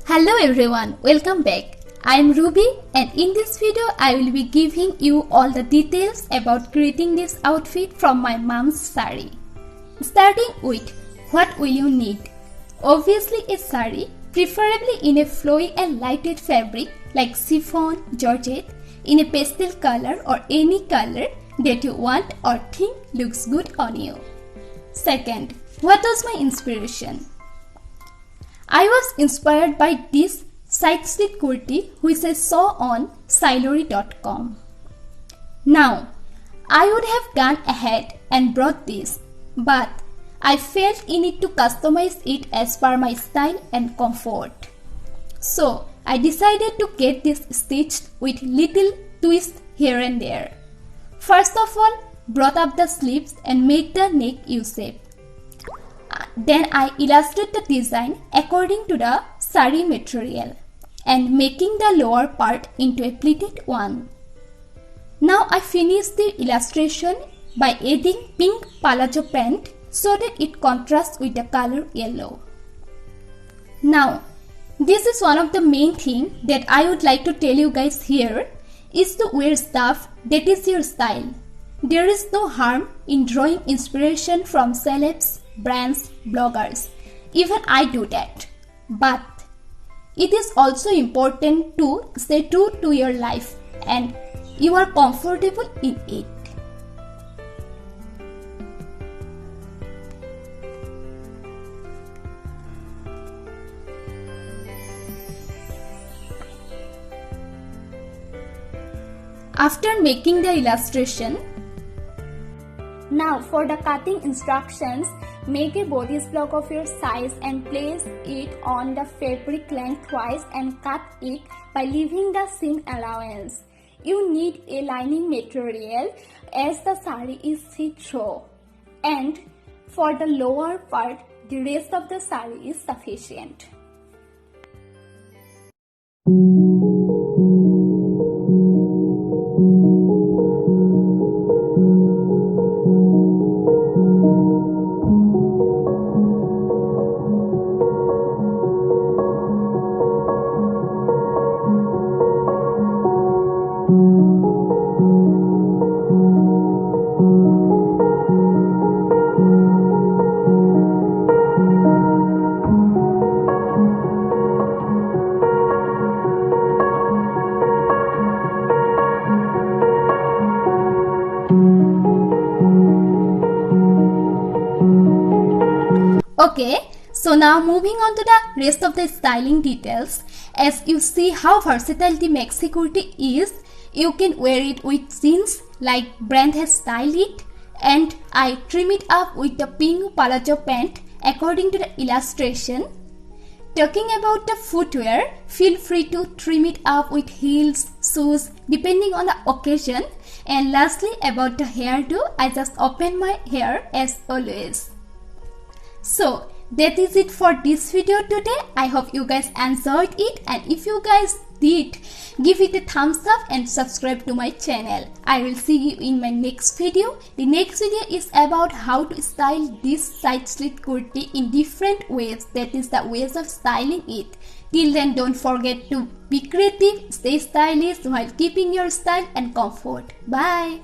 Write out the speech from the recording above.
Hello everyone, welcome back. I am Ruby and in this video I will be giving you all the details about creating this outfit from my mom's sari. Starting with what will you need? Obviously a sari, preferably in a flowy and lighted fabric like chiffon, georgette, in a pastel color or any color that you want or think looks good on you. Second, what was my inspiration? I was inspired by this Side Slit Kurti which I saw on Salary.com. Now, I would have gone ahead and brought this, but I felt I need to customize it as per my style and comfort. So, I decided to get this stitched with little twists here and there. First of all, brought up the sleeves and made the neck U-shape. Then I illustrated the design according to the sari material and making the lower part into a pleated one. Now I finished the illustration by adding pink palazzo pant so that it contrasts with the color yellow. Now, this is one of the main things that I would like to tell you guys here is to wear stuff that is your style. There is no harm in drawing inspiration from celebs, brands, bloggers. Even I do that. But it is also important to stay true to your life and you are comfortable in it. After making the illustration, now for the cutting instructions, make a bodice block of your size and place it on the fabric lengthwise and cut it by leaving the seam allowance. You need a lining material as the sari is see-through, and for the lower part, the rest of the sari is sufficient. Okay, so now moving on to the rest of the styling details. As you see how versatile the maxi kurti is, you can wear it with jeans like brand has styled it, and I trim it up with the pink palazzo pant according to the illustration. Talking about the footwear, feel free to trim it up with heels, shoes depending on the occasion. And lastly, about the hairdo, I just open my hair as always. So that is it for this video today. I hope you guys enjoyed it, and if you guys did, give it a thumbs up and subscribe to my channel. I will see you in my next video. The next video is about how to style this side slit kurti in different ways, that is the ways of styling it. Till then, don't forget to be creative, stay stylish while keeping your style and comfort. Bye.